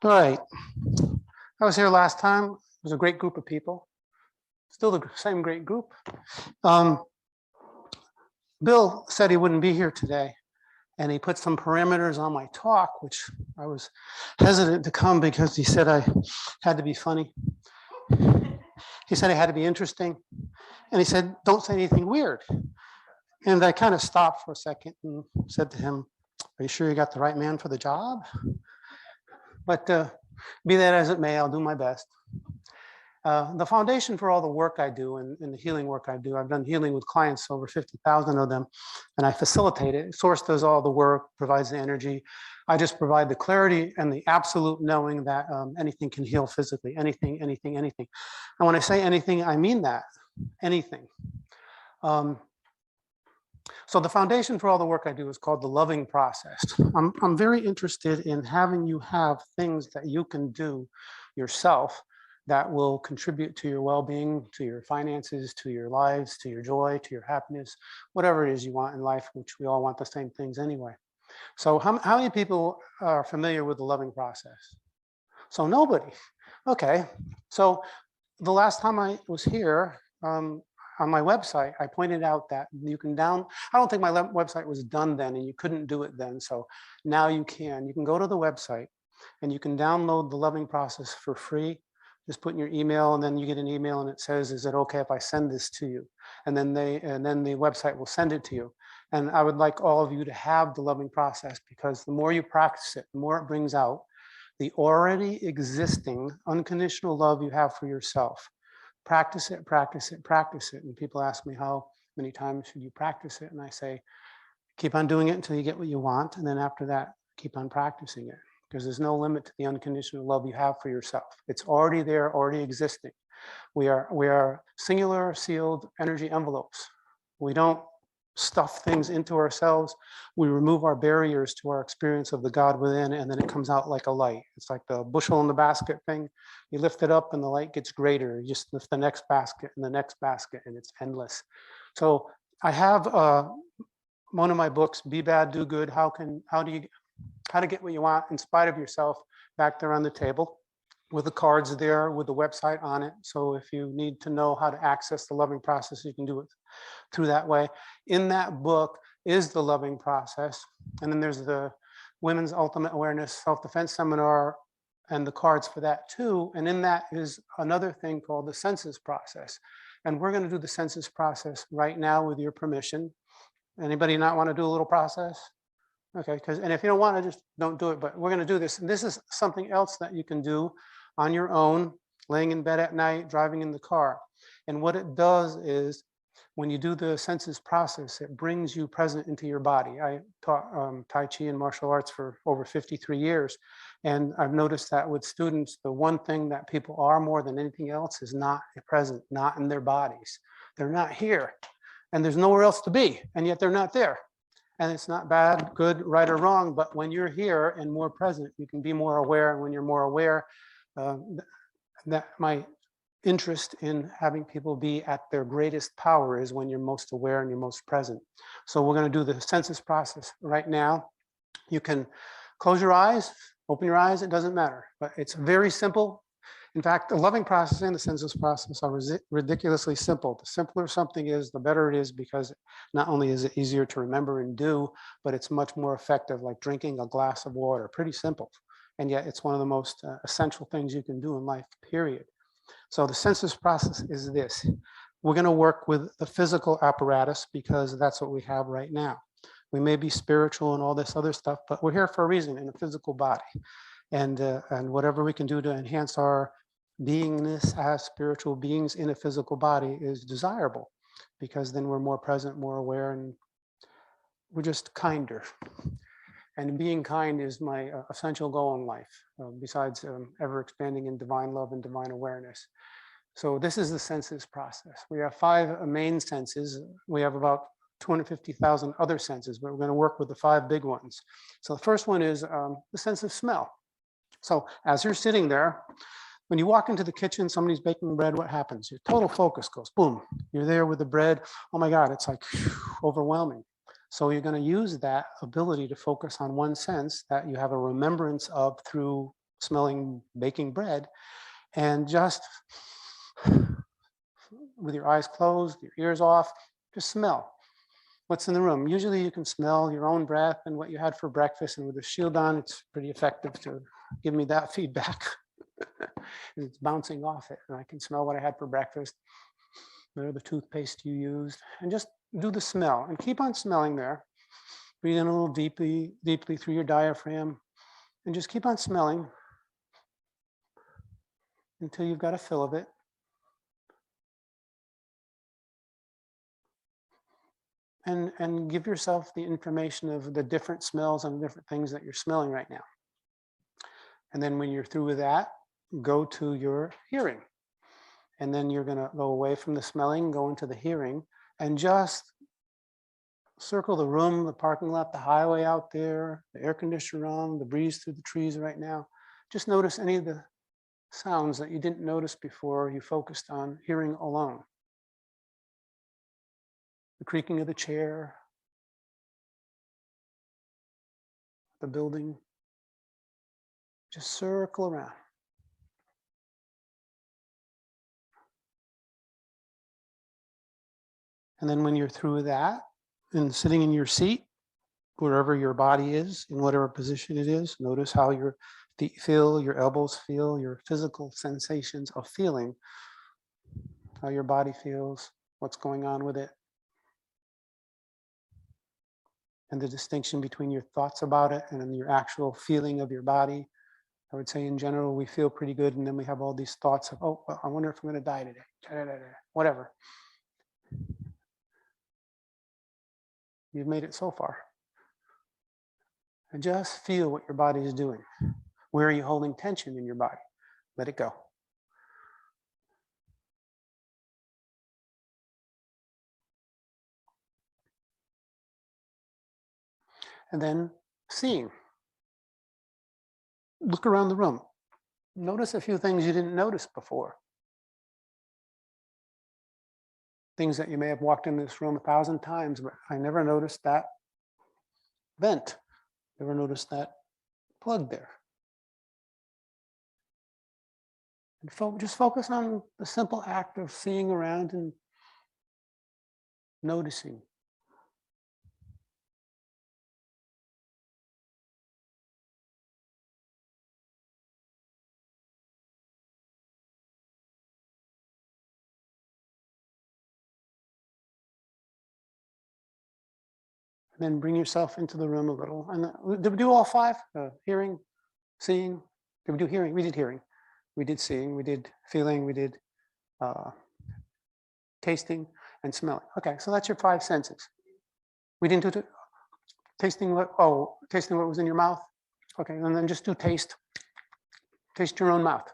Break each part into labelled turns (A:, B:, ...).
A: All right. I was here last time. It was a great group of people. Still the same great group. Bill said he wouldn't be here today, and he put some parameters on my talk, which I was hesitant to come because he said I had to be funny. He said I had to be interesting, and he said, don't say anything weird. And I kind of stopped for a second and said to him, are you sure you got the right man for the job? But be that as it may, I'll do my best. The foundation for all the work I do and the healing work I do, I've done healing with clients, over 50,000 of them, and I facilitate it. Source does all the work, provides the energy. I just provide the clarity and the absolute knowing that anything can heal physically, anything, anything, anything. And when I say anything, I mean that, anything. So the foundation for all the work I do is called the loving process. I'm very interested in having you have things that you can do yourself that will contribute to your well-being, to your finances, to your lives, to your joy, to your happiness, whatever it is you want in life, which we all want the same things anyway. So how many people are familiar with the loving process? So nobody. Okay. So the last time I was here, on my website, I pointed out that you can I don't think my website was done then and you couldn't do it then. So now you can. You can go to the website and you can download the loving process for free. Just put in your email and then you get an email and it says, is it okay if I send this to you? And then the website will send it to you. And I would like all of you to have the loving process, because the more you practice it, the more it brings out the already existing unconditional love you have for yourself. Practice it, practice it, practice it. And people ask me, how many times should you practice it? And I say, keep on doing it until you get what you want. And then after that, keep on practicing it, because there's no limit to the unconditional love you have for yourself. It's already there, already existing. We are singular sealed energy envelopes. We don't stuff things into ourselves. We remove our barriers to our experience of the God within, and then it comes out like a light. It's like the bushel in the basket thing. You lift it up and the light gets greater. You just lift the next basket and the next basket, and it's endless. So I have one of my books, Be Bad, Do Good, how to get what you want in spite of yourself, back there on the table with the cards there with the website on it. So if you need to know how to access the loving process, you can do it through that way. In that book is the loving process. And then there's the Women's Ultimate Awareness Self-Defense Seminar and the cards for that too. And in that is another thing called the Census Process. And we're going to do the Census Process right now with your permission. Anybody not want to do a little process? Okay, and if you don't want to, just don't do it, but we're going to do this. And this is something else that you can do on your own, laying in bed at night, driving in the car. And what it does is, when you do the Census Process, it brings you present into your body. I taught Tai Chi and martial arts for over 53 years. And I've noticed that with students, the one thing that people are more than anything else is not present, not in their bodies. They're not here. And there's nowhere else to be, and yet they're not there. And it's not bad, good, right, or wrong, but when you're here and more present, you can be more aware. And when you're more aware, that my interest in having people be at their greatest power is when you're most aware and you're most present. So we're going to do the Census Process right now. You can close your eyes, open your eyes, it doesn't matter, but it's very simple. In fact, the loving process and the Census Process are ridiculously simple. The simpler something is, the better it is, because not only is it easier to remember and do, but it's much more effective, like drinking a glass of water. Pretty simple. And yet it's one of the most essential things you can do in life, period. So the Census Process is this. We're going to work with the physical apparatus because that's what we have right now. We may be spiritual and all this other stuff, but we're here for a reason, in a physical body. And whatever we can do to enhance our beingness as spiritual beings in a physical body is desirable, because then we're more present, more aware, and we're just kinder. And being kind is my essential goal in life, besides ever expanding in divine love and divine awareness. So this is the Census Process. We have 5 main senses. We have about 250,000 other senses, but we're going to work with the 5 big ones. So the first one is the sense of smell. So as you're sitting there, when you walk into the kitchen, somebody's baking bread, what happens? Your total focus goes, boom, you're there with the bread. Oh my God, it's like overwhelming. So you're going to use that ability to focus on one sense that you have a remembrance of through smelling baking bread, and just with your eyes closed, your ears off, just smell what's in the room. Usually you can smell your own breath and what you had for breakfast, and with the shield on, it's pretty effective to give me that feedback. It's bouncing off it, and I can smell what I had for breakfast, or the toothpaste you used, and just do the smell and keep on smelling there. Breathe in a little deeply through your diaphragm, and just keep on smelling until you've got a fill of it. And give yourself the information of the different smells and different things that you're smelling right now. And then when you're through with that, go to your hearing. And then you're going to go away from the smelling, go into the hearing, and just circle the room, the parking lot, the highway out there, the air conditioner on, the breeze through the trees right now. Just notice any of the sounds that you didn't notice before you focused on hearing alone. The creaking of the chair, the building. Just circle around. And then when you're through with that, and sitting in your seat, wherever your body is, in whatever position it is, notice how your feet feel, your elbows feel, your physical sensations of feeling, how your body feels, what's going on with it. And the distinction between your thoughts about it and your actual feeling of your body. I would say in general, we feel pretty good, and then we have all these thoughts of, oh, well, I wonder if I'm going to die today, whatever. You've made it so far. And just feel what your body is doing. Where are you holding tension in your body? Let it go. And then seeing. Look around the room. Notice a few things you didn't notice before. Things that you may have walked in this room 1,000 times, but I never noticed that vent. Never noticed that plug there. And just focus on the simple act of seeing around and noticing. And then bring yourself into the room a little. And did we do all 5? Hearing, seeing. Did we do hearing? We did hearing. We did seeing. We did feeling. We did tasting and smelling. Okay, so that's your 5 senses. We didn't do tasting what? Oh, tasting what was in your mouth. Okay, and then just do taste. Taste your own mouth.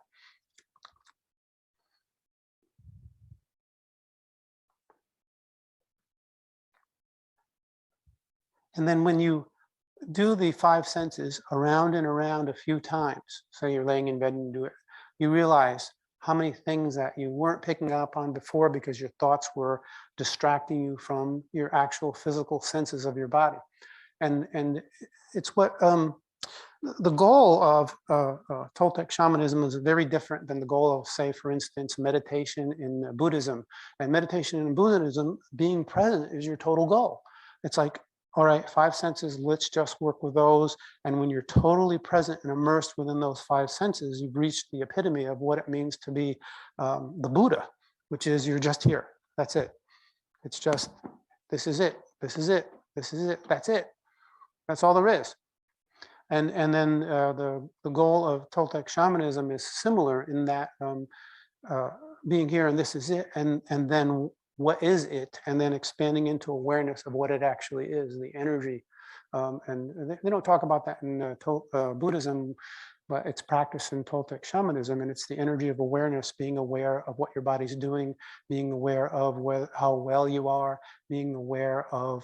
A: And then when you do the 5 senses around and around a few times, so you're laying in bed and do it, you realize how many things that you weren't picking up on before because your thoughts were distracting you from your actual physical senses of your body. And it's what the goal of Toltec shamanism is very different than the goal of, say, for instance, meditation in Buddhism. And meditation in Buddhism, being present is your total goal. It's like, all right, 5 senses, let's just work with those. And when you're totally present and immersed within those 5 senses, you've reached the epitome of what it means to be the Buddha, which is you're just here. That's it. It's just, this is it. This is it. This is it. That's it. That's all there is. And then the goal of Toltec shamanism is similar in that being here and this is it, and then what is it, and then expanding into awareness of what it actually is, the energy. And they don't talk about that in Buddhism, but it's practiced in Toltec shamanism, and it's the energy of awareness, being aware of what your body's doing, being aware of how well you are, being aware of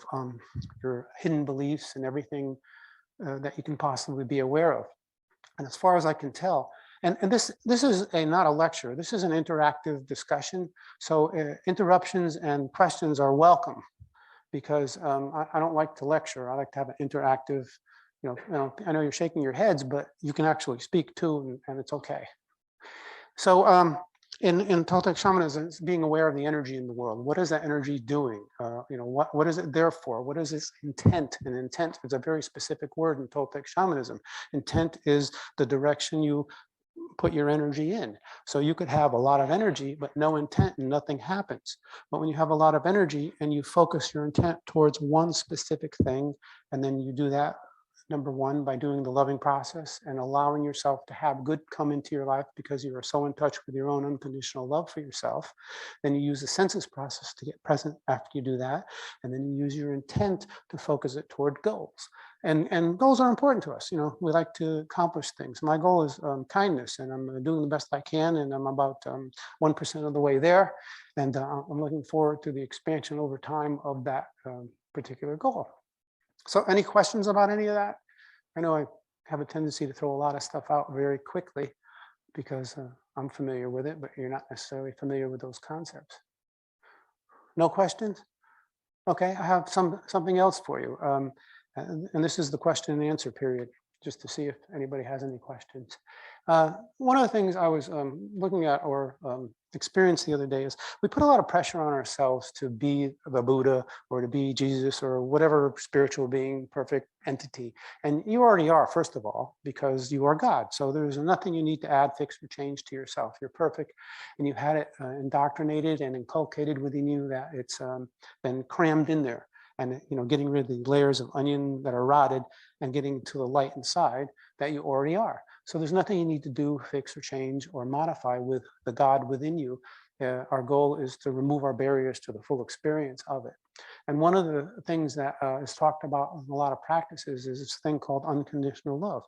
A: your hidden beliefs and everything that you can possibly be aware of. And as far as I can tell, and this is not a lecture, this is an interactive discussion. So interruptions and questions are welcome, because I don't like to lecture. I like to have an interactive I know you're shaking your heads, but you can actually speak too, and it's okay. So in Toltec shamanism, it's being aware of the energy in the world. What is that energy doing? What is it there for? What is its intent? And intent is a very specific word in Toltec shamanism. Intent is the direction you put your energy in. So you could have a lot of energy, but no intent and nothing happens. But when you have a lot of energy and you focus your intent towards one specific thing, and then you do that, number one, by doing the loving process and allowing yourself to have good come into your life because you are so in touch with your own unconditional love for yourself. Then you use the census process to get present after you do that. And then you use your intent to focus it toward goals. And goals are important to us. We like to accomplish things. My goal is kindness, and I'm doing the best I can, and I'm about 1% of the way there. And I'm looking forward to the expansion over time of that particular goal. So any questions about any of that? I know I have a tendency to throw a lot of stuff out very quickly because I'm familiar with it, but you're not necessarily familiar with those concepts. No questions? Okay, I have something else for you. And this is the question and answer period, just to see if anybody has any questions. One of the things I was looking at or experienced the other day is we put a lot of pressure on ourselves to be the Buddha or to be Jesus or whatever spiritual being, perfect entity. And you already are, first of all, because you are God. So there's nothing you need to add, fix, or change to yourself. You're perfect, and you've had it indoctrinated and inculcated within you that it's been crammed in there. And getting rid of the layers of onion that are rotted and getting to the light inside that you already are. So there's nothing you need to do, fix, or change, or modify with the God within you. Our goal is to remove our barriers to the full experience of it. And one of the things that is talked about in a lot of practices is this thing called unconditional love.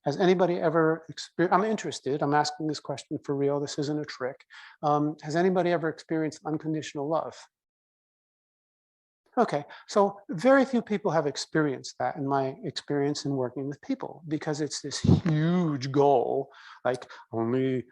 A: Has anybody ever experienced, I'm interested, I'm asking this question for real, this isn't a trick. Has anybody ever experienced unconditional love? Okay, so very few people have experienced that in my experience in working with people, because it's this huge goal, like only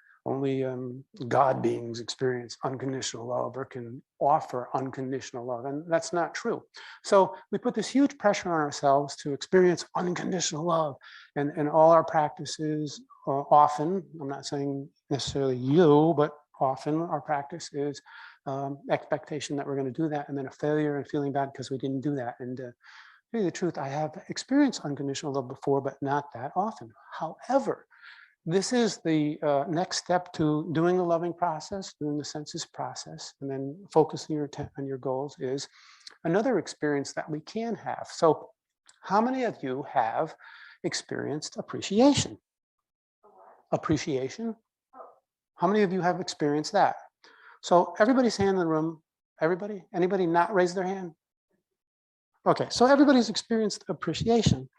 A: God beings experience unconditional love or can offer unconditional love, and that's not true. So we put this huge pressure on ourselves to experience unconditional love, and all our practices often, I'm not saying necessarily you, but often our practice is expectation that we're going to do that, and then a failure and feeling bad because we didn't do that. And to tell you the truth, I have experienced unconditional love before, but not that often. However, this is the next step to doing the loving process, doing the census process, and then focusing your attention on your goals is another experience that we can have. So how many of you have experienced appreciation? Appreciation? How many of you have experienced that? So everybody's hand in the room, everybody? Anybody not raise their hand? Okay, so everybody's experienced appreciation.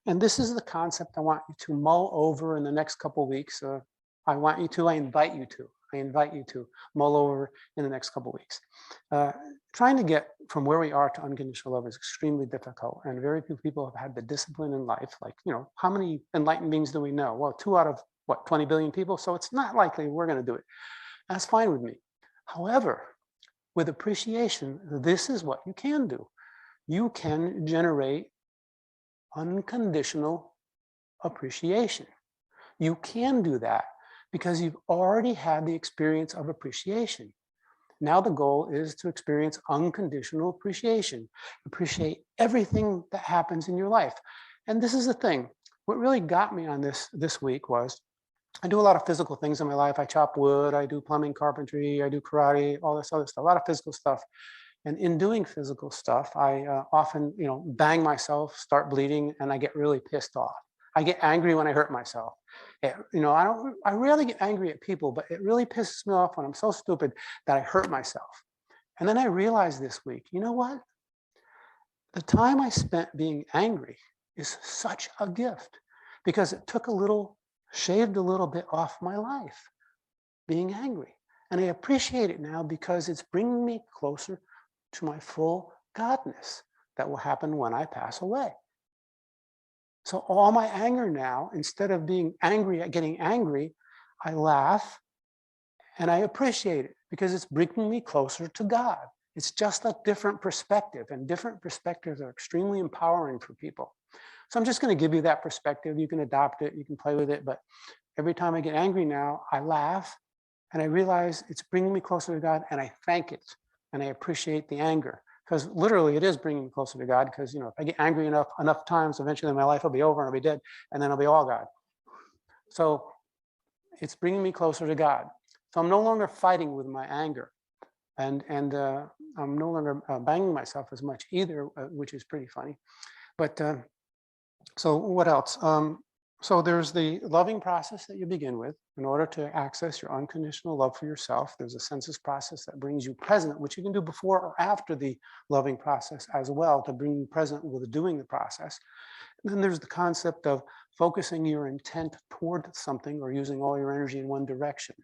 A: And this is the concept I want you to mull over in the next couple of weeks. I invite you to mull over in the next couple of weeks. Trying to get from where we are to unconditional love is extremely difficult. And very few people have had the discipline in life. Like, how many enlightened beings do we know? Well, 2 out of 20 billion people? So it's not likely we're going to do it. That's fine with me. However, with appreciation, this is what you can do. You can generate unconditional appreciation. You can do that because you've already had the experience of appreciation. Now the goal is to experience unconditional appreciation. Appreciate everything that happens in your life. And this is the thing. What really got me on this week was I do a lot of physical things in my life. I chop wood, I do plumbing, carpentry, I do karate, all this other stuff, a lot of physical stuff. And in doing physical stuff, I often, bang myself, start bleeding, and I get really pissed off. I get angry when I hurt myself. I rarely get angry at people, but it really pisses me off when I'm so stupid that I hurt myself. And then I realized this week, you know what? The time I spent being angry is such a gift because it shaved a little bit off my life, being angry. And I appreciate it now because it's bringing me closer to my full godness that will happen when I pass away. So all my anger now, instead of being angry at getting angry, I laugh and I appreciate it because it's bringing me closer to God. It's just a different perspective, and different perspectives are extremely empowering for people. So I'm just going to give you that perspective. You can adopt it, you can play with it, but every time I get angry now, I laugh and I realize it's bringing me closer to God, and I thank it and I appreciate the anger, because literally it is bringing me closer to God, because if I get angry enough times, eventually my life will be over and I'll be dead, and then I'll be all God. So it's bringing me closer to God. So I'm no longer fighting with my anger, and I'm no longer banging myself as much either, which is pretty funny. But so what else? So there's the loving process that you begin with in order to access your unconditional love for yourself. There's a census process that brings you present, which you can do before or after the loving process as well, to bring you present with doing the process. And then there's the concept of focusing your intent toward something or using all your energy in one direction.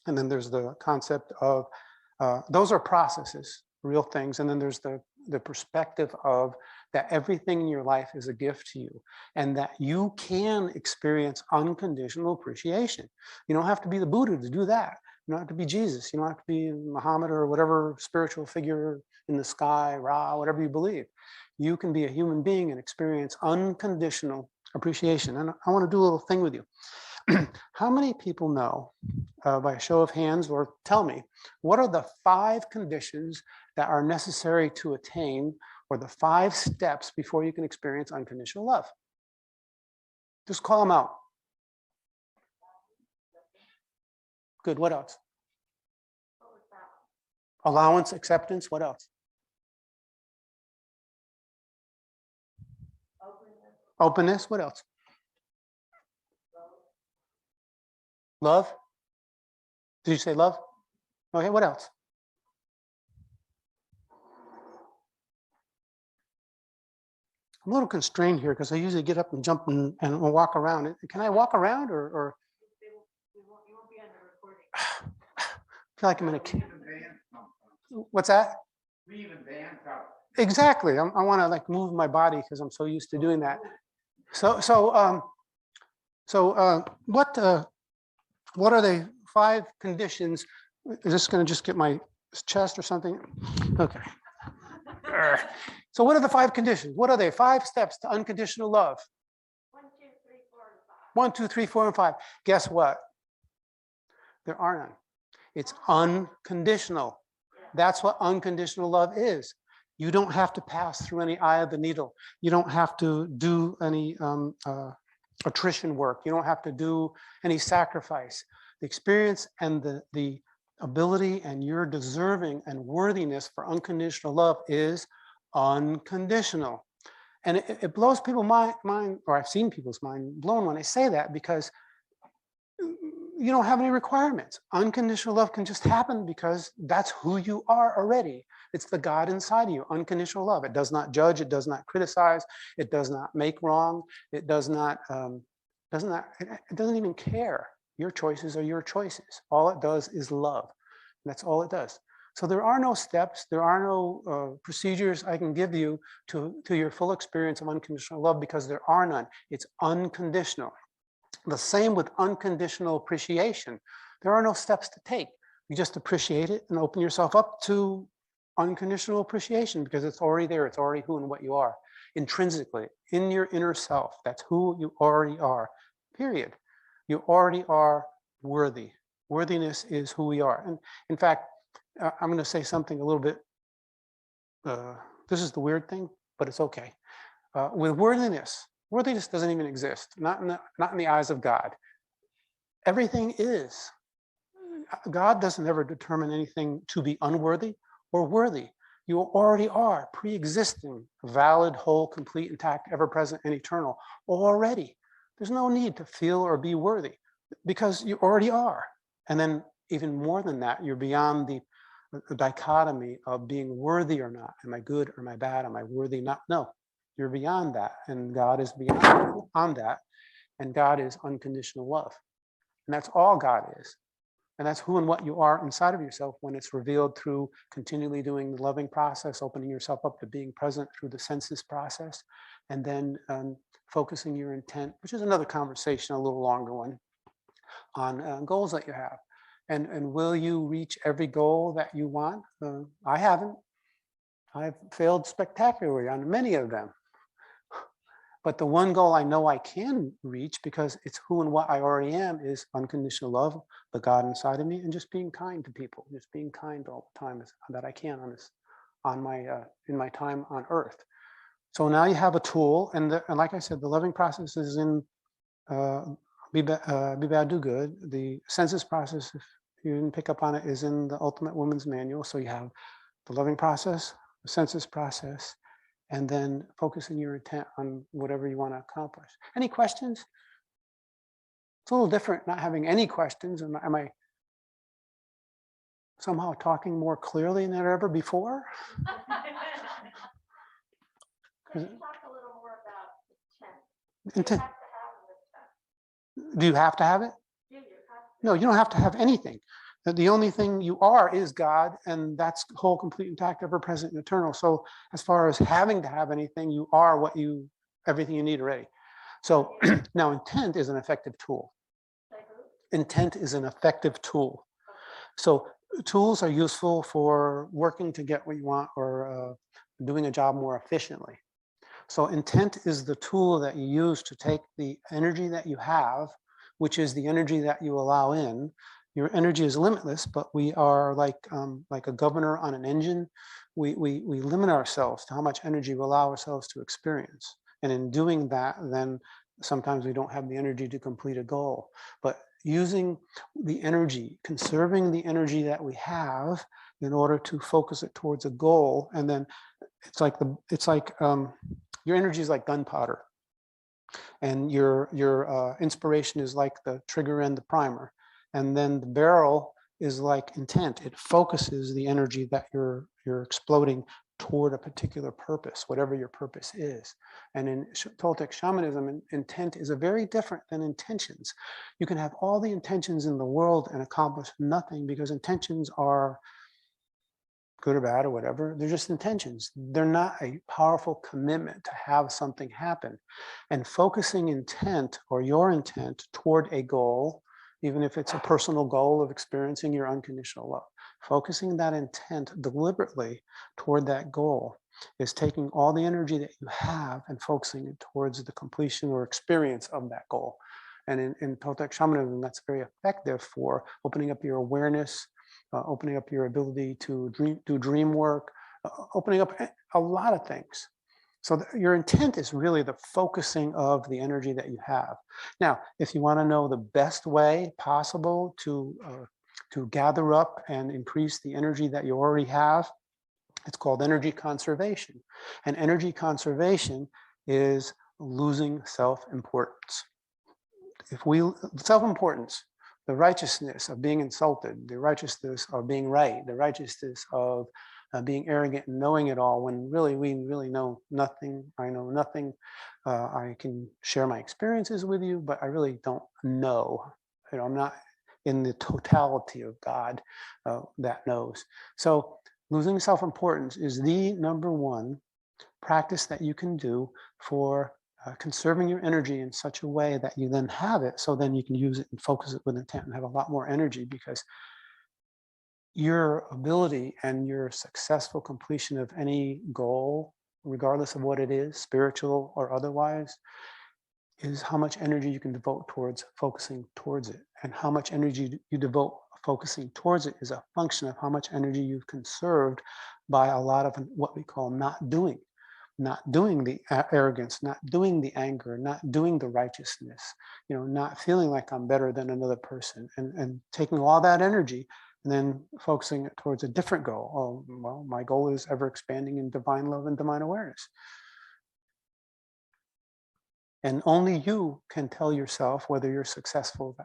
A: And then there's the concept of, those are processes, real things. And then there's the perspective of that everything in your life is a gift to you, and that you can experience unconditional appreciation. You don't have to be the Buddha to do that. You don't have to be Jesus. You don't have to be Muhammad or whatever spiritual figure in the sky, Ra, whatever you believe. You can be a human being and experience unconditional appreciation. And I want to do a little thing with you. How many people know, by a show of hands, or tell me, what are the 5 conditions that are necessary to attain, or the 5 steps before you can experience unconditional love? Just call them out. Good. What else? Allowance, acceptance. What else? Openness. What else? Love. Did you say love? Okay, what else? I'm a little constrained here because I usually get up and jump and walk around. Can I walk around or? You won't be on the recording. I feel like I'm in a. What's that? We even dance out. Exactly. I want to like move my body because I'm so used to doing that. So what are the 5 conditions? Is this going to just get my chest or something? Okay. So what are the 5 conditions? What are they? 5 steps to unconditional love. 1, 2, 3, 4, and 5. 1, 2, 3, 4, and 5. Guess what? There are none. It's unconditional. That's what unconditional love is. You don't have to pass through any eye of the needle. You don't have to do any attrition work. You don't have to do any sacrifice. The experience and the ability and your deserving and worthiness for unconditional love is unconditional. And it blows people's mind, or I've seen people's mind blown when I say that, because you don't have any requirements. Unconditional love can just happen because that's who you are already. It's the God inside of you, unconditional love. It does not judge, it does not criticize, it does not make wrong, it doesn't even care. Your choices are your choices. All it does is love. That's all it does. So there are no steps, there are no procedures I can give you to your full experience of unconditional love, because there are none. It's unconditional. The same with unconditional appreciation. There are no steps to take. You just appreciate it and open yourself up to unconditional appreciation, because it's already there. It's already who and what you are intrinsically in your inner self. That's who you already are, period. You already are worthy. Worthiness is who we are. And in fact, I'm going to say something a little bit, this is the weird thing, but it's okay. With worthiness doesn't even exist, not in the eyes of God. Everything is. God doesn't ever determine anything to be unworthy or worthy. You already are pre-existing, valid, whole, complete, intact, ever-present, and eternal already. There's no need to feel or be worthy, because you already are. And then even more than that, you're beyond the dichotomy of being worthy or not. Am I good or am I bad? Am I worthy? Not? No, you're beyond that. And God is beyond that. And God is unconditional love. And that's all God is. And that's who and what you are inside of yourself when it's revealed through continually doing the loving process, opening yourself up to being present through the census process, and then focusing your intent, which is another conversation, a little longer one, on goals that you have. And will you reach every goal that you want? I haven't. I've failed spectacularly on many of them. But the one goal I know I can reach, because it's who and what I already am, is unconditional love, the God inside of me, and just being kind to people, just being kind all the time that I can in my time on Earth. So now you have a tool, and like I said, the loving process is in Be Bad, Do Good. The census process, if you didn't pick up on it, is in the Ultimate Woman's Manual. So you have the loving process, the census process, and then focusing your intent on whatever you want to accomplish. Any questions? It's a little different not having any questions. Am I somehow talking more clearly than ever before?
B: Can you talk a little more about
A: Intent.
B: Do you have to have
A: Do you have to have
B: an intent?
A: it?
B: Do you have to?
A: No, you don't have to have anything. The only thing you are is God, and that's whole, complete, intact, ever present, and eternal. So as far as having to have anything, you are everything you need already. So now intent is an effective tool. Intent is an effective tool. So tools are useful for working to get what you want, or doing a job more efficiently. So intent is the tool that you use to take the energy that you have, which is the energy that you allow in. Your energy is limitless, but we are like a governor on an engine. We limit ourselves to how much energy we allow ourselves to experience. And in doing that, then sometimes we don't have the energy to complete a goal. But using the energy, conserving the energy that we have in order to focus it towards a goal. And then it's like your energy is like gunpowder, and your inspiration is like the trigger and the primer, and then the barrel is like intent. It focuses the energy that you're exploding toward a particular purpose, whatever your purpose is. And in Toltec shamanism, intent is a very different than intentions. You can have all the intentions in the world and accomplish nothing, because intentions are good or bad or whatever. They're just intentions. They're not a powerful commitment to have something happen. And focusing intent, or your intent, toward a goal, even if it's a personal goal of experiencing your unconditional love, focusing that intent deliberately toward that goal is taking all the energy that you have and focusing it towards the completion or experience of that goal. And in Toltec shamanism, that's very effective for opening up your awareness, opening up your ability to do dream work, opening up a lot of things. So your intent is really the focusing of the energy that you have. Now, if you want to know the best way possible to gather up and increase the energy that you already have, it's called energy conservation. And energy conservation is losing self-importance. Self-importance, the righteousness of being insulted, the righteousness of being right, the righteousness of being arrogant and knowing it all, when really we really know nothing. I know nothing. I can share my experiences with you, but I really don't know. I'm not in the totality of God that knows. So losing self-importance is the number one practice that you can do for conserving your energy in such a way that you then have it, so then you can use it and focus it with intent and have a lot more energy, because your ability and your successful completion of any goal, regardless of what it is, spiritual or otherwise, is how much energy you can devote towards focusing towards it. And how much energy you devote focusing towards it is a function of how much energy you've conserved by a lot of what we call not doing the arrogance, not doing the anger, not doing the righteousness, not feeling like I'm better than another person, and taking all that energy and then focusing it towards a different goal. Oh, well, my goal is ever expanding in divine love and divine awareness. And only you can tell yourself whether you're successful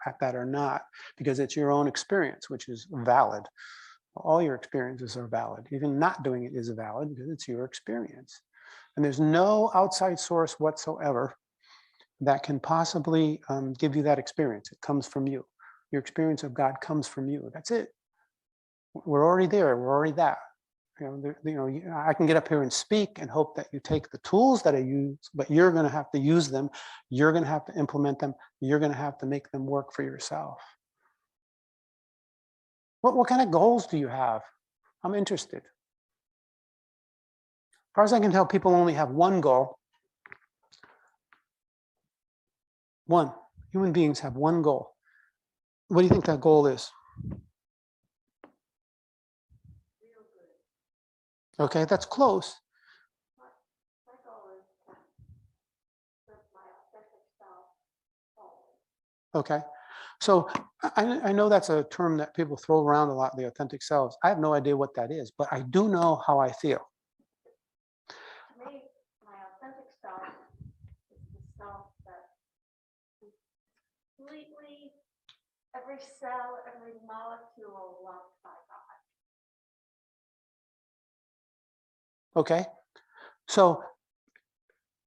A: at that or not, because it's your own experience, which is valid. All your experiences are valid. Even not doing it is valid, because it's your experience. And there's no outside source whatsoever that can possibly give you that experience. It comes from you. Your experience of God comes from you. That's it. We're already there. We're already that. I can get up here and speak and hope that you take the tools that I use, but you're going to have to use them. You're going to have to implement them. You're going to have to make them work for yourself. What kind of goals do you have? I'm interested. As far as I can tell, people only have one goal. One. Human beings have one goal. What do you think that goal is? Okay, that's close.
B: My goal is to serve my authentic self always.
A: Okay, so I know that's a term that people throw around a lot, the authentic selves. I have no idea what that is, but I do know how I feel.
B: To me, my authentic self is the self that is completely, every cell, every molecule loved by God.
A: Okay, so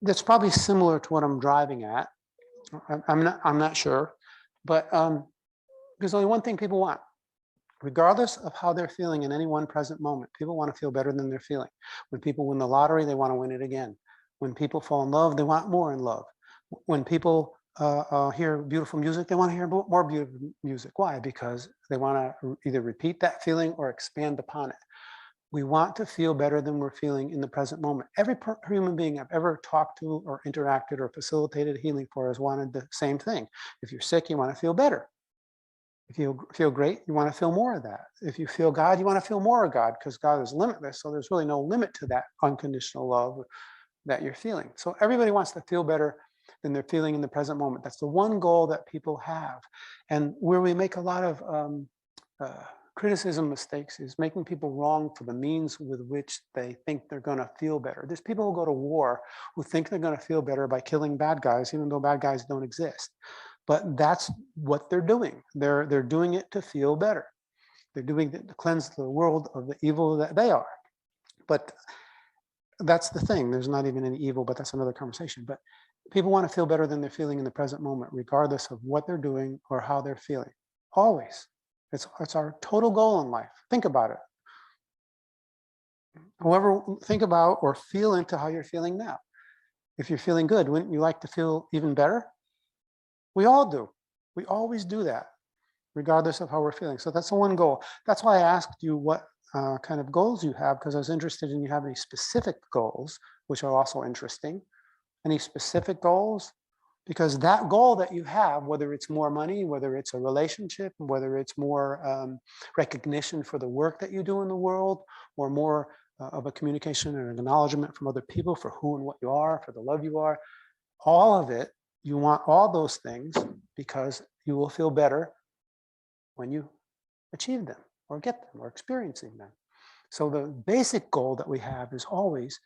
A: that's probably similar to what I'm driving at. I'm not sure, but there's only one thing people want. Regardless of how they're feeling in any one present moment, people want to feel better than they're feeling. When people win the lottery, they want to win it again. When people fall in love, they want more in love. When people hear beautiful music, they want to hear more beautiful music. Why? Because they want to either repeat that feeling or expand upon it. We want to feel better than we're feeling in the present moment. Every human being I've ever talked to or interacted or facilitated healing for has wanted the same thing. If you're sick, you want to feel better. If you feel great, you want to feel more of that. If you feel God, you want to feel more of God, because God is limitless. So there's really no limit to that unconditional love that you're feeling. So everybody wants to feel better than they're feeling in the present moment. That's the one goal that people have. And where we make a lot of criticism mistakes is making people wrong for the means with which they think they're going to feel better. There's people who go to war who think they're going to feel better by killing bad guys, even though bad guys don't exist. But that's what they're doing. They're doing it to feel better. They're doing it to cleanse the world of the evil that they are. But that's the thing. There's not even any evil, but that's another conversation. But people want to feel better than they're feeling in the present moment, regardless of what they're doing or how they're feeling. Always. It's our total goal in life. Think about it. However, think about or feel into how you're feeling now. If you're feeling good, wouldn't you like to feel even better? We all do. We always do that, regardless of how we're feeling. So that's the one goal. That's why I asked you what kind of goals you have, because I was interested in you have any specific goals, which are also interesting. Any specific goals? Because that goal that you have, whether it's more money, whether it's a relationship, whether it's more recognition for the work that you do in the world, or more of a communication and acknowledgement from other people for who and what you are, for the love you are, all of it, you want all those things because you will feel better when you achieve them or get them or experiencing them. So the basic goal that we have is always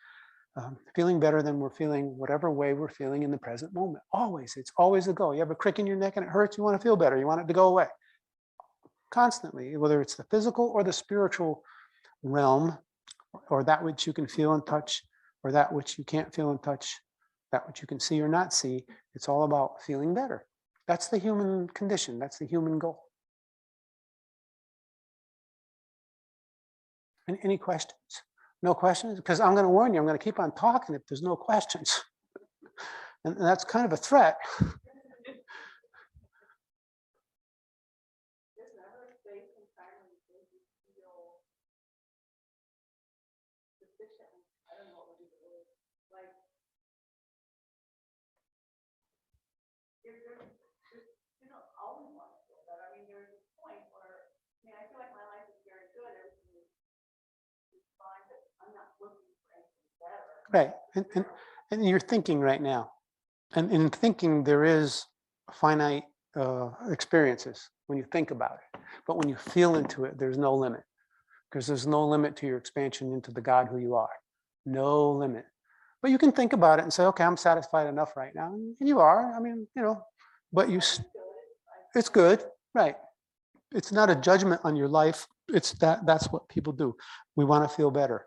A: feeling better than we're feeling, whatever way we're feeling in the present moment. Always, it's always a goal. You have a crick in your neck and it hurts, you want to feel better. You want it to go away. Constantly, whether it's the physical or the spiritual realm, or that which you can feel and touch, or that which you can't feel and touch, that which you can see or not see, it's all about feeling better. That's the human condition. That's the human goal. Any questions? No questions? Because I'm going to warn you, I'm going to keep on talking if there's no questions. And that's kind of a threat.
B: You don't always want to feel better. I mean, there's a point where, I mean, I feel like my life is very good. Everything is fine, but I'm not looking for anything better.
A: Right. And you're thinking right now. And in thinking, there is finite experiences when you think about it. But when you feel into it, there's no limit. Because there's no limit to your expansion into the God who you are. No limit. But you can think about it and say, okay, I'm satisfied enough right now. And you are. I mean, but it's good, right? It's not a judgment on your life. It's that's what people do. We want to feel better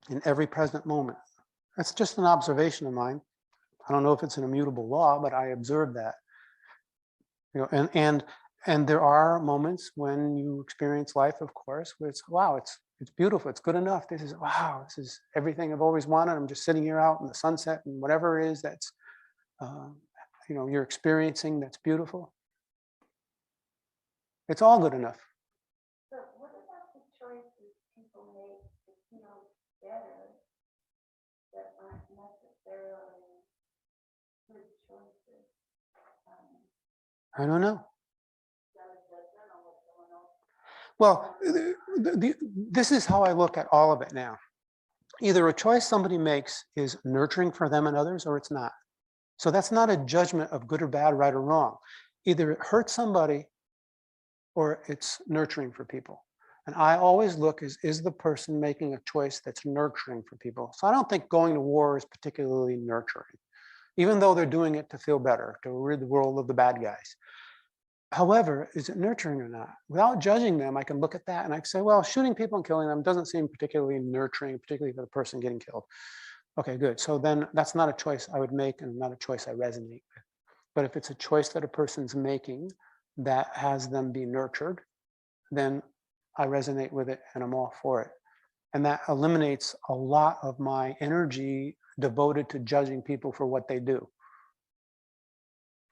A: in every present moment. That's just an observation of mine. I don't know if it's an immutable law, but I observe that. And there are moments when you experience life, of course, where it's wow, it's beautiful, it's good enough. This is wow, this is everything I've always wanted. I'm just sitting here out in the sunset and whatever it is that's you're experiencing that's beautiful. It's all good enough. I don't know.
B: Is that a judgment on what someone else?
A: Well, this is how I look at all of it now. Either a choice somebody makes is nurturing for them and others, or it's not. So that's not a judgment of good or bad, right or wrong. Either it hurts somebody or it's nurturing for people. And I always look is the person making a choice that's nurturing for people? So I don't think going to war is particularly nurturing, even though they're doing it to feel better, to rid the world of the bad guys. However, is it nurturing or not? Without judging them, I can look at that and I can say, well, shooting people and killing them doesn't seem particularly nurturing, particularly for the person getting killed. Okay, good. So then that's not a choice I would make and not a choice I resonate with. But if it's a choice that a person's making that has them be nurtured, then I resonate with it and I'm all for it. And that eliminates a lot of my energy devoted to judging people for what they do.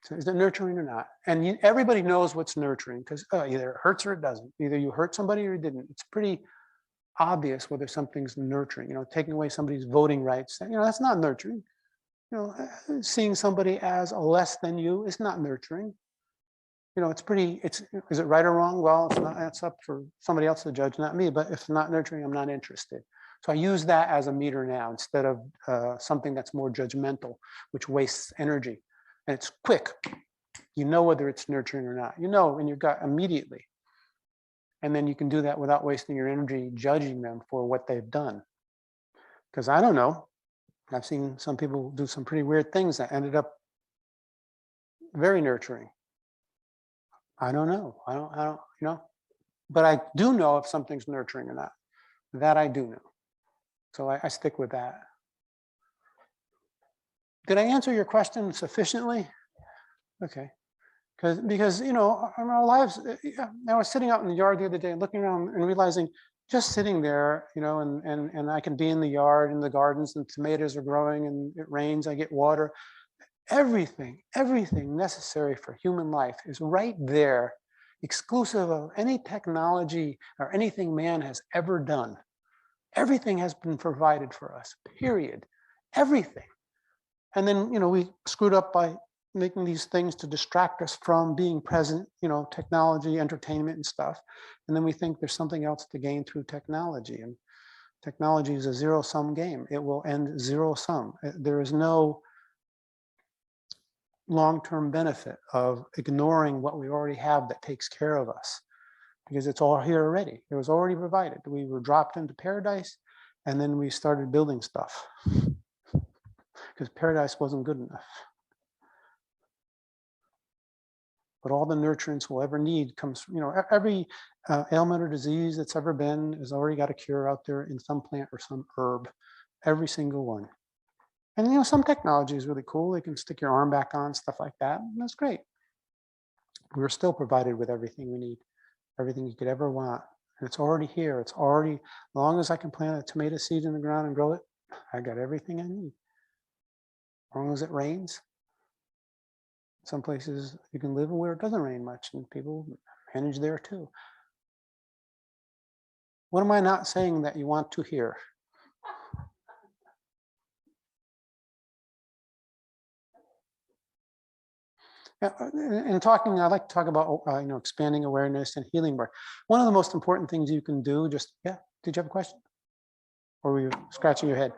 A: So is it nurturing or not? And everybody knows what's nurturing because either it hurts or it doesn't. Either you hurt somebody or you didn't. It's pretty obvious whether something's nurturing. You know, taking away somebody's voting rights, you know, that's not nurturing. You know, seeing somebody as less than you is not nurturing. You know, is it right or wrong? Well, it's not, that's up for somebody else to judge, not me. But if it's not nurturing, I'm not interested. So I use that as a meter now instead of something that's more judgmental, which wastes energy. And it's quick. You know whether it's nurturing or not. You know in your gut immediately. And then you can do that without wasting your energy judging them for what they've done. Because I don't know. I've seen some people do some pretty weird things that ended up very nurturing. I don't know. I don't, you know. But I do know if something's nurturing or not. That I do know. So I stick with that. Did I answer your question sufficiently? Okay. Because you know, in our lives, I was sitting out in the yard the other day and looking around and realizing just sitting there, you know, and I can be in the yard, in the gardens, and tomatoes are growing and it rains, I get water. Everything necessary for human life is right there, exclusive of any technology or anything man has ever done. Everything has been provided for us, period. Everything. And then, you know, we screwed up by making these things to distract us from being present, you know, technology, entertainment and stuff. And then we think there's something else to gain through technology. And technology is a zero-sum game. It will end zero-sum. There is no long-term benefit of ignoring what we already have that takes care of us, because it's all here already. It was already provided. We were dropped into paradise and then we started building stuff because paradise wasn't good enough. But all the nurturance we'll ever need comes from, you know, every ailment or disease that's ever been has already got a cure out there in some plant or some herb, every single one. And, you know, some technology is really cool. They can stick your arm back on, stuff like that. And that's great. We're still provided with everything we need, everything you could ever want. And it's already here. It's already, as long as I can plant a tomato seed in the ground and grow it, I got everything I need. As long as it rains. Some places you can live where it doesn't rain much and people manage there too. What am I not saying that you want to hear? In talking, I like to talk about you know, expanding awareness and healing work. One of the most important things you can do, just, yeah, did you have a question? Or were you scratching your head?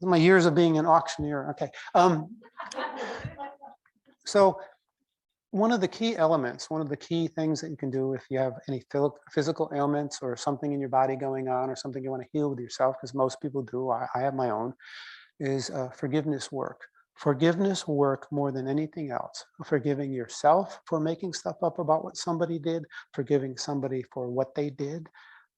A: My years of being an auctioneer, okay. So one of the key elements, one of the key things that you can do if you have any physical ailments or something in your body going on or something you want to heal with yourself, because most people do, I have my own, is forgiveness work. Forgiveness work more than anything else. Forgiving yourself for making stuff up about what somebody did, forgiving somebody for what they did,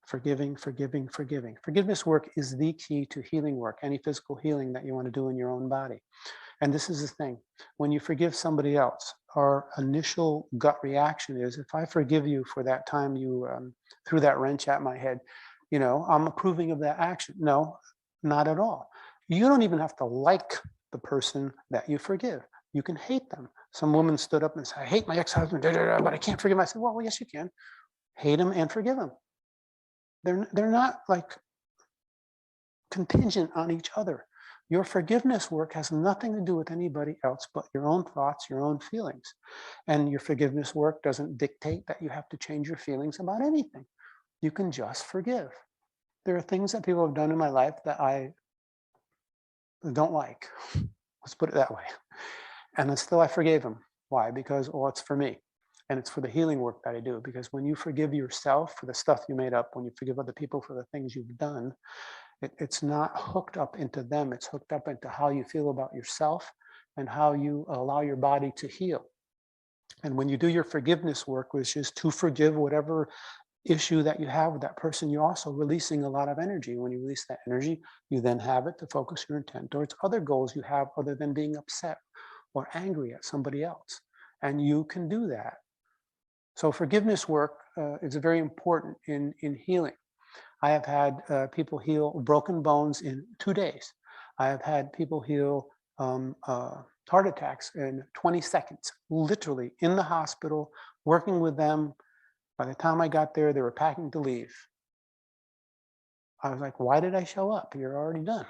A: forgiving. Forgiveness work is the key to healing work, any physical healing that you want to do in your own body. And this is the thing, when you forgive somebody else, our initial gut reaction is, if I forgive you for that time you threw that wrench at my head, you know, I'm approving of that action. No, not at all. You don't even have to like the person that you forgive. You can hate them. Some woman stood up and said, I hate my ex-husband, but I can't forgive him. I said, well, yes, you can. Hate him and forgive him. They're not like contingent on each other. Your forgiveness work has nothing to do with anybody else but your own thoughts, your own feelings. And your forgiveness work doesn't dictate that you have to change your feelings about anything. You can just forgive. There are things that people have done in my life that I don't like. Let's put it that way. And then still I forgave them. Why? Because, well, it's for me. And it's for the healing work that I do. Because when you forgive yourself for the stuff you made up, when you forgive other people for the things you've done, it's not hooked up into them. It's hooked up into how you feel about yourself and how you allow your body to heal. And when you do your forgiveness work, which is to forgive whatever issue that you have with that person, you're also releasing a lot of energy. When you release that energy, you then have it to focus your intent towards other goals you have other than being upset or angry at somebody else. And you can do that. So forgiveness work is very important in healing. I have had people heal broken bones in 2 days. I have had people heal heart attacks in 20 seconds, literally in the hospital, working with them. By the time I got there, they were packing to leave. I was like, why did I show up? You're already done.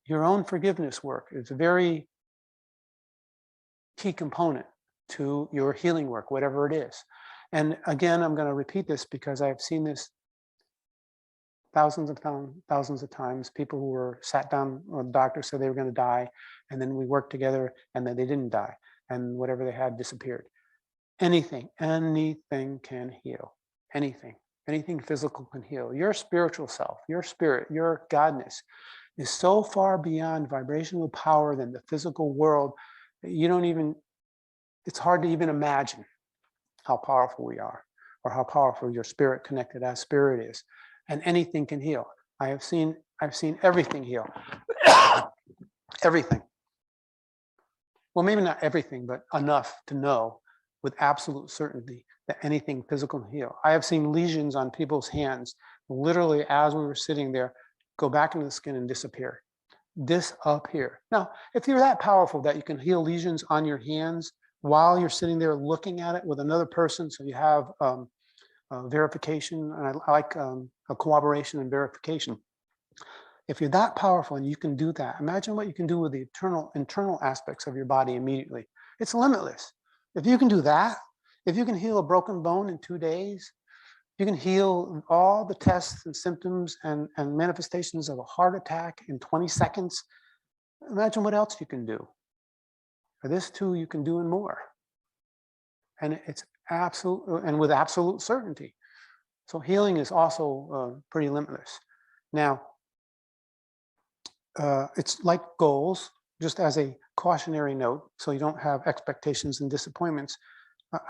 A: Your own forgiveness work is a very key component to your healing work, whatever it is. And again, I'm going to repeat this because I've seen this thousands of times. People who were sat down, or the doctor said they were going to die, and then we worked together, and then they didn't die, and whatever they had disappeared. Anything can heal. Anything physical can heal. Your spiritual self, your spirit, your godness is so far beyond vibrational power than the physical world that you don't even, it's hard to even imagine how powerful we are, or how powerful your spirit connected as spirit is. And anything can heal. I've seen everything heal. Everything. Well, maybe not everything, but enough to know with absolute certainty that anything physical can heal. I have seen lesions on people's hands, literally as we were sitting there, go back into the skin and disappear. Disappear. Now, if you're that powerful that you can heal lesions on your hands while you're sitting there looking at it with another person, so you have verification, and I like a cooperation and verification. If you're that powerful and you can do that, imagine what you can do with the internal aspects of your body immediately. It's limitless. If you can do that, if you can heal a broken bone in 2 days, you can heal all the tests and symptoms and manifestations of a heart attack in 20 seconds. Imagine what else you can do. For this too, you can do and more. And it's absolute, and with absolute certainty. So healing is also pretty limitless. Now, it's like goals, just as a cautionary note, so you don't have expectations and disappointments.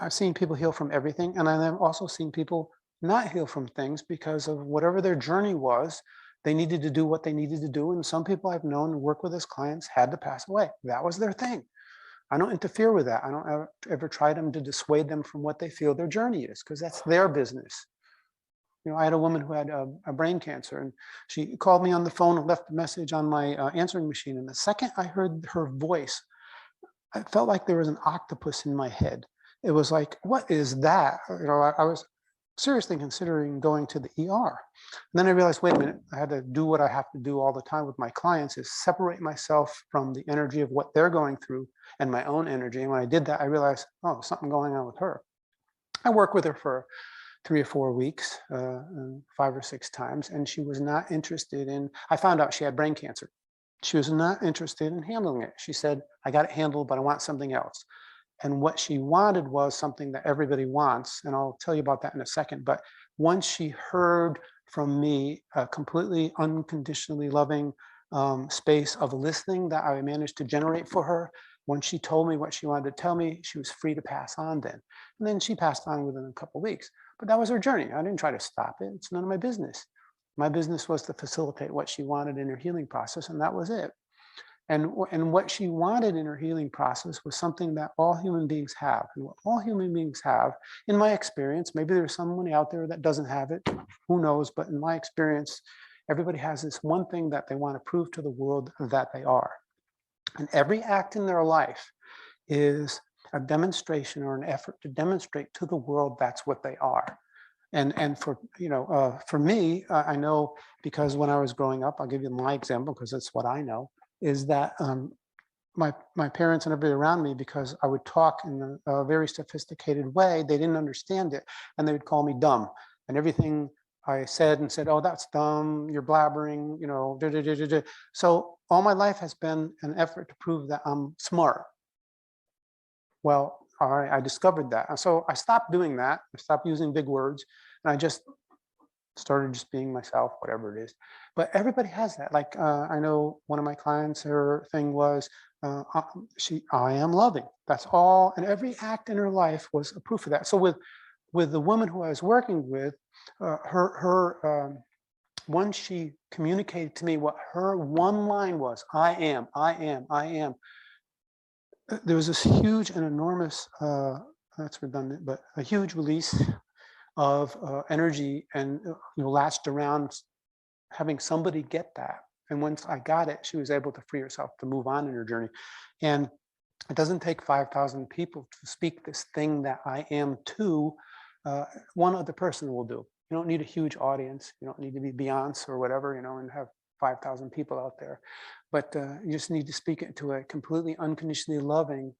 A: I've seen people heal from everything, and I've also seen people not heal from things because of whatever their journey was. They needed to do what they needed to do, and some people I've known and work with as clients had to pass away. That was their thing. I don't interfere with that. I don't ever try to dissuade them from what they feel their journey is, because that's their business. You know, I had a woman who had a brain cancer, and she called me on the phone and left a message on my answering machine. And the second I heard her voice, I felt like there was an octopus in my head. It was like, what is that? You know, I was seriously considering going to the ER. And then I realized, wait a minute, I had to do what I have to do all the time with my clients, is separate myself from the energy of what they're going through and my own energy. And when I did that, I realized, oh, something going on with her. I worked with her for 3 or 4 weeks, 5 or 6 times, and she was not interested in, I found out she had brain cancer. She was not interested in handling it. She said, I got it handled, but I want something else. And what she wanted was something that everybody wants, and I'll tell you about that in a second. But once she heard from me a completely unconditionally loving space of listening that I managed to generate for her, once she told me what she wanted to tell me, she was free to pass on then. And then she passed on within a couple of weeks. But that was her journey. I didn't try to stop it. It's none of my business. My business was to facilitate what she wanted in her healing process, and that was it. And what she wanted in her healing process was something that all human beings have. And what all human beings have, in my experience, maybe there's someone out there that doesn't have it, who knows, but in my experience, everybody has this one thing that they want to prove to the world that they are. And every act in their life is a demonstration or an effort to demonstrate to the world that's what they are. And for, for me, I know, because when I was growing up, I'll give you my example because it's what I know, is that my parents and everybody around me, because I would talk in a very sophisticated way, they didn't understand it, and they would call me dumb. And everything I said, oh, that's dumb, you're blabbering, da, da, da, da, da. So all my life has been an effort to prove that I'm smart. Well, all right, I discovered that. And so I stopped doing that. I stopped using big words, and I just started just being myself, whatever it is. But everybody has that. Like, I know one of my clients, her thing was, I am loving. That's all. And every act in her life was a proof of that. So with the woman who I was working with, once she communicated to me what her one line was, I am, I am, I am. There was this huge and enormous, that's redundant, but a huge release of energy, and latched around having somebody get that. And once I got it, she was able to free herself to move on in her journey. And it doesn't take 5,000 people to speak this thing that I am to. One other person will do. You don't need a huge audience. You don't need to be Beyonce or whatever, and have 5,000 people out there. But you just need to speak it to a completely unconditionally loving,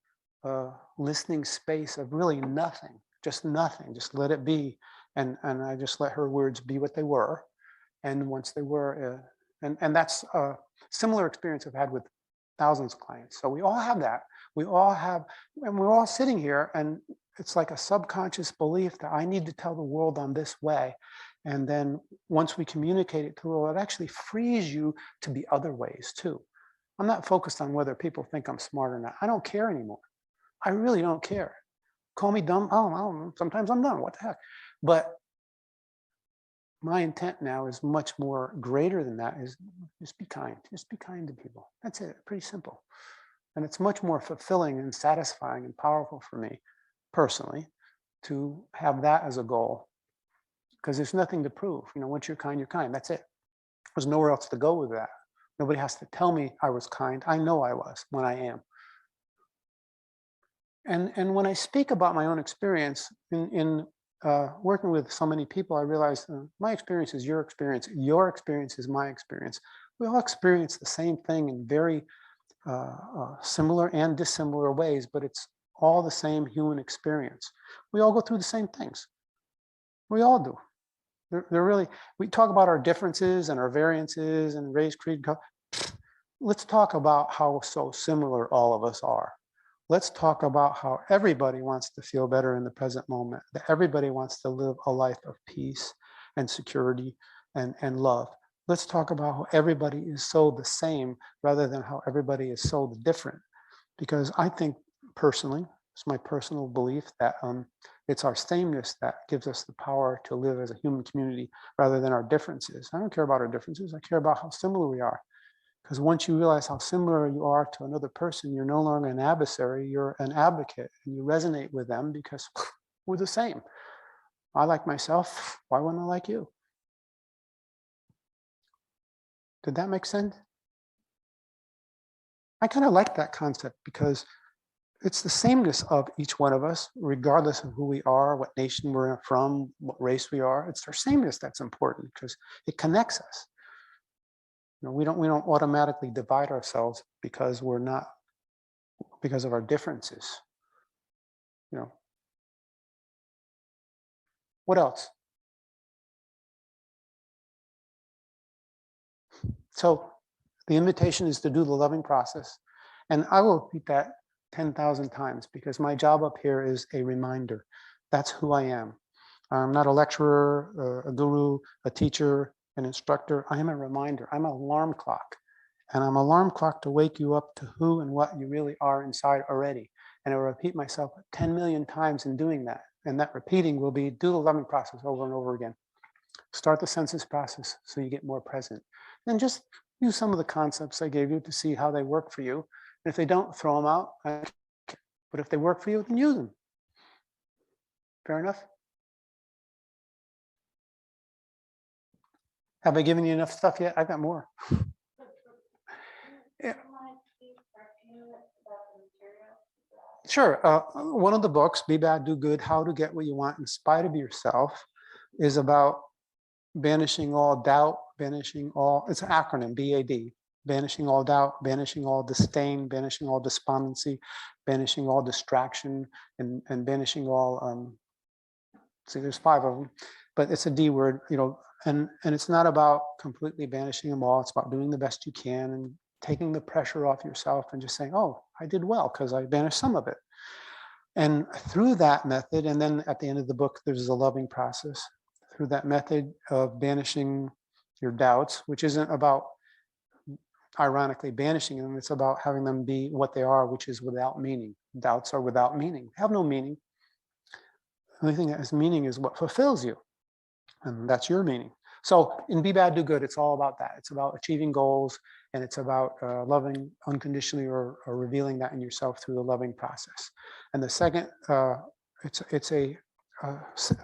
A: listening space of really nothing, just nothing. Just let it be. And I just let her words be what they were. And once they were, and that's a similar experience I've had with thousands of clients. So we all have that. We all have, and we're all sitting here, and it's like a subconscious belief that I need to tell the world I'm this way. And then once we communicate it to the world, it actually frees you to be other ways too. I'm not focused on whether people think I'm smart or not. I don't care anymore. I really don't care. Call me dumb. Oh, I don't know. Sometimes I'm dumb. What the heck? But my intent now is much more greater than that, is just be kind. Just be kind to people. That's it. Pretty simple. And it's much more fulfilling and satisfying and powerful for me personally to have that as a goal, because there's nothing to prove. Once you're kind, you're kind. That's it. There's nowhere else to go with that. Nobody has to tell me I was kind. I know I was when I am. And when I speak about my own experience in working with so many people, I realized my experience is your experience. Your experience is my experience. We all experience the same thing in very similar and dissimilar ways, but it's all the same human experience. We all go through the same things. We all do. They're really, we talk about our differences and our variances and race, creed. Let's talk about how so similar all of us are. Let's talk about how everybody wants to feel better in the present moment, that everybody wants to live a life of peace and security and love. Let's talk about how everybody is so the same rather than how everybody is so the different. Because I think personally, it's my personal belief that it's our sameness that gives us the power to live as a human community rather than our differences. I don't care about our differences. I care about how similar we are. Because once you realize how similar you are to another person, you're no longer an adversary, you're an advocate, and you resonate with them because we're the same. I like myself, why wouldn't I like you? Did that make sense? I kind of like that concept because it's the sameness of each one of us, regardless of who we are, what nation we're from, what race we are. It's our sameness that's important because it connects us. We don't automatically divide ourselves because of our differences. What else? So the invitation is to do the loving process. And I will repeat that 10,000 times because my job up here is a reminder. That's who I am. I'm not a lecturer, a guru, a teacher, an instructor. I am a reminder. I'm an alarm clock. And I'm an alarm clock to wake you up to who and what you really are inside already. And I will repeat myself 10 million times in doing that. And that repeating will be do the loving process over and over again. Start the census process so you get more present. Then just use some of the concepts I gave you to see how they work for you. And if they don't, throw them out. But if they work for you, then use them. Fair enough? Have I given you enough stuff yet? I've got more. Yeah. Sure. One of the books, Be Bad, Do Good, How to Get What You Want in Spite of Yourself, is about banishing all doubt, banishing all, it's an acronym, BAD, banishing all doubt, banishing all disdain, banishing all despondency, banishing all distraction, and banishing all, see, there's 5 of them, but it's a D word, you know, and it's not about completely banishing them all. It's about doing the best you can and taking the pressure off yourself and just saying, oh, I did well because I banished some of it. And through that method, and then at the end of the book, there's a loving process. Through that method of banishing your doubts, which isn't about, ironically, banishing them, it's about having them be what they are, which is without meaning. Doubts are without meaning, they have no meaning. The only thing that has meaning is what fulfills you. And that's your meaning. So in Be Bad, Do Good, it's all about that. It's about achieving goals, and it's about loving unconditionally or revealing that in yourself through the loving process. And the second, it's a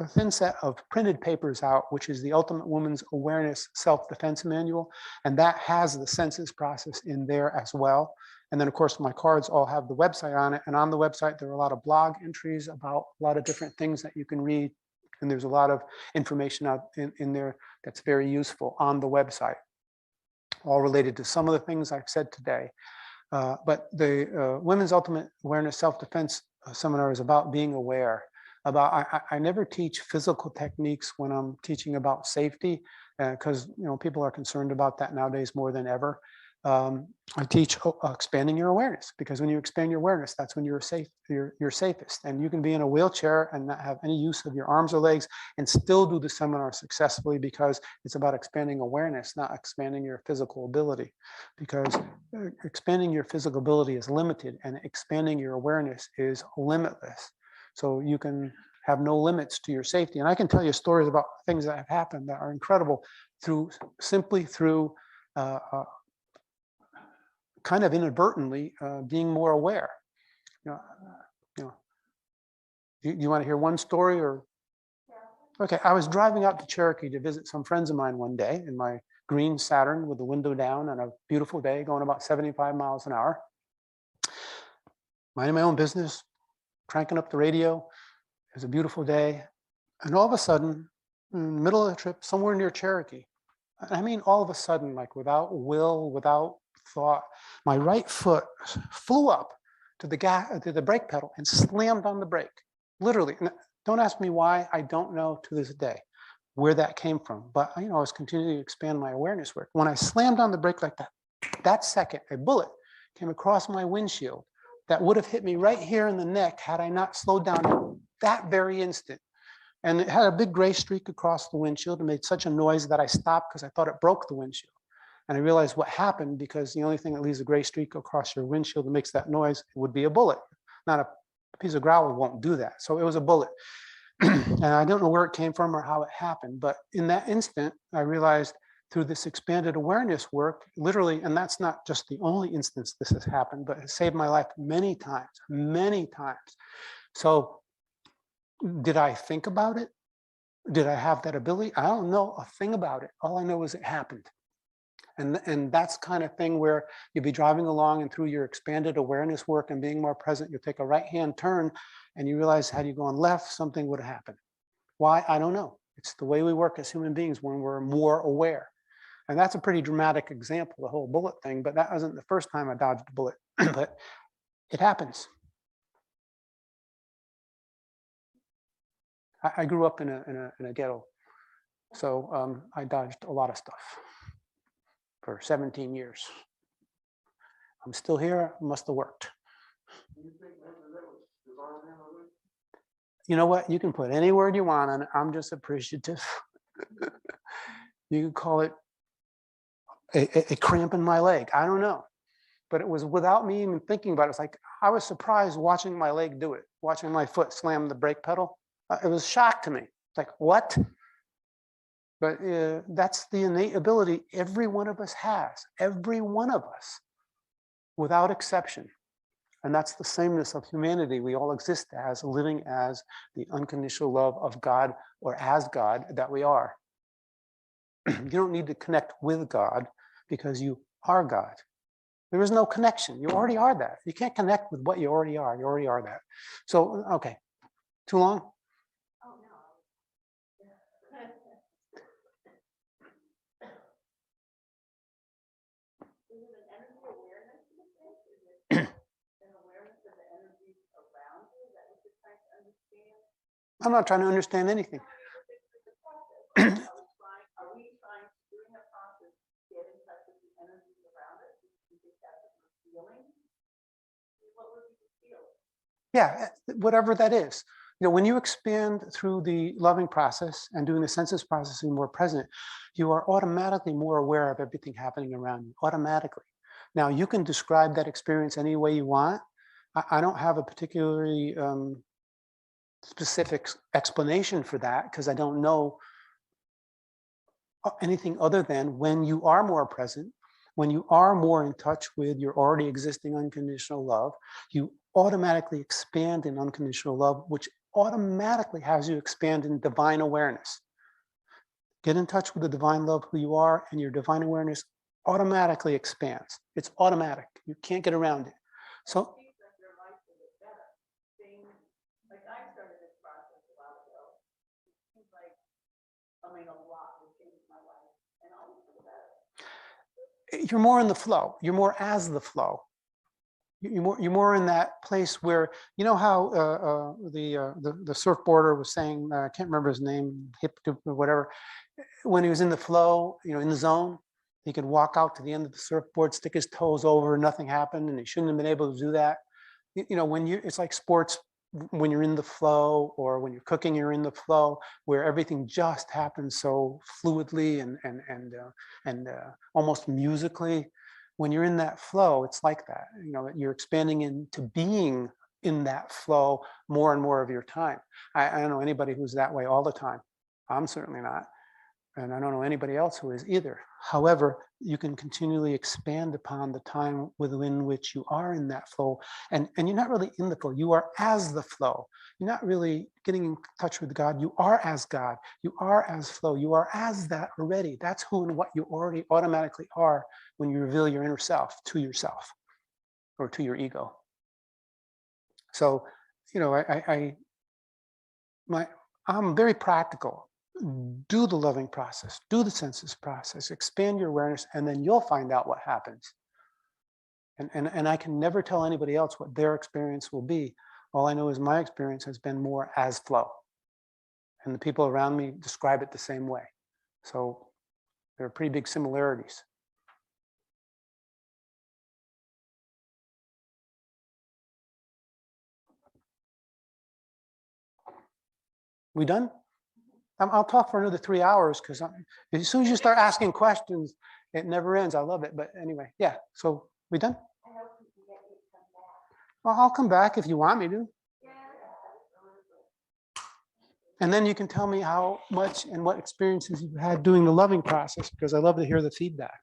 A: thin set of printed papers out, which is the Ultimate Woman's Awareness Self-Defense Manual. And that has the census process in there as well. And then, of course, my cards all have the website on it. And on the website, there are a lot of blog entries about a lot of different things that you can read. And there's a lot of information out in there that's very useful on the website, all related to some of the things I've said today. But the Women's Ultimate Awareness Self-Defense Seminar is about being aware. I never teach physical techniques when I'm teaching about safety, because people are concerned about that nowadays more than ever. I teach expanding your awareness, because when you expand your awareness, that's when you're safe. You're safest, and you can be in a wheelchair and not have any use of your arms or legs and still do the seminar successfully, because it's about expanding awareness, not expanding your physical ability. Because expanding your physical ability is limited, and expanding your awareness is limitless. So you can have no limits to your safety. And I can tell you stories about things that have happened that are incredible simply through kind of inadvertently being more aware. You want to hear one story or? Okay, I was driving out to Cherokee to visit some friends of mine one day in my green Saturn with the window down on a beautiful day, going about 75 miles an hour. Minding my own business, cranking up the radio. It was a beautiful day. And all of a sudden, in the middle of the trip, somewhere near Cherokee, I mean, all of a sudden, like without will, without thought, my right foot flew up to the brake pedal and slammed on the brake, literally. And don't ask me why. I don't know to this day where that came from. But I was continuing to expand my awareness work. When I slammed on the brake like that second, a bullet came across my windshield that would have hit me right here in the neck had I not slowed down that very instant. And it had a big gray streak across the windshield and made such a noise that I stopped because I thought it broke the windshield. And I realized what happened, because the only thing that leaves a gray streak across your windshield that makes that noise would be a bullet. Not a piece of gravel won't do that. So it was a bullet. And I don't know where it came from or how it happened. But in that instant, I realized through this expanded awareness work, literally, and that's not just the only instance this has happened, but it saved my life many times, many times. So did I think about it? Did I have that ability? I don't know a thing about it. All I know is it happened. And that's kind of thing where you'll be driving along, and through your expanded awareness work and being more present, you'll take a right-hand turn and you realize, had you gone left, something would have happened. Why? I don't know. It's the way we work as human beings when we're more aware. And that's a pretty dramatic example, the whole bullet thing, but that wasn't the first time I dodged a bullet, but it happens. I grew up in a ghetto, so I dodged a lot of stuff for 17 years. I'm still here, must have worked. You know what? You can put any word you want on it. I'm just appreciative. You can call it a cramp in my leg. I don't know. But it was without me even thinking about it. It's like I was surprised watching my leg do it, watching my foot slam the brake pedal. It was shock to me. It's like, what? But that's the innate ability every one of us has, every one of us, without exception. And that's the sameness of humanity. We all exist as living as the unconditional love of God, or as God that we are. You don't need to connect with God because you are God. There is no connection. You already are that. You can't connect with what you already are. You already are that. So, okay. Too long?
B: Oh, no.
A: I'm not trying to understand anything.
B: Are we trying to, during that process, get in touch with the energies around us? Do you think that's what we're feeling? What would we feel?
A: Yeah, whatever that is. You know, when you expand through the loving process and doing the census processing more present, you are automatically more aware of everything happening around you, automatically. Now, you can describe that experience any way you want. I don't have a particularly specific explanation for that because I don't know anything other than when you are more present, when you are more in touch with your already existing unconditional love, you automatically expand in unconditional love, which automatically has you expand in divine awareness. Get in touch with the divine love who you are, and your divine awareness automatically expands. It's automatic. You can't get around it. So
B: like I started this process a while ago. It seems like a lot will change my life, and I'll for the better.
A: you're more in the flow. You're more as the flow. You're more in that place where, you know how the surfboarder was saying, I can't remember his name, hip or whatever, when he was in the flow, you know, in the zone, he could walk out to the end of the surfboard, stick his toes over, nothing happened, and he shouldn't have been able to do that. You know, when you, it's like sports, when you're in the flow, or when you're cooking, you're in the flow, where everything just happens so fluidly and almost musically. When you're in that flow, it's like that. You know, you're expanding into being in that flow more and more of your time. I don't know anybody who's that way all the time. I'm certainly not. And I don't know anybody else who is either. However, you can continually expand upon the time within which you are in that flow. And you're not really in the flow, you are as the flow. You're not really getting in touch with God. You are as God. You are as flow. You are as that already. That's who and what you already automatically are when you reveal your inner self to yourself or to your ego. So, you know, I'm very practical. Do the loving process, do the census process, expand your awareness, and then you'll find out what happens. And I can never tell anybody else what their experience will be. All I know is my experience has been more as flow. And the people around me describe it the same way. So there are pretty big similarities. We done? I'll talk for another 3 hours because as soon as you start asking questions, it never ends. I love it. But anyway, yeah. So we done? Well, I'll come back if you want me to. And then you can tell me how much and what experiences you've had doing the loving process, because I love to hear the feedback.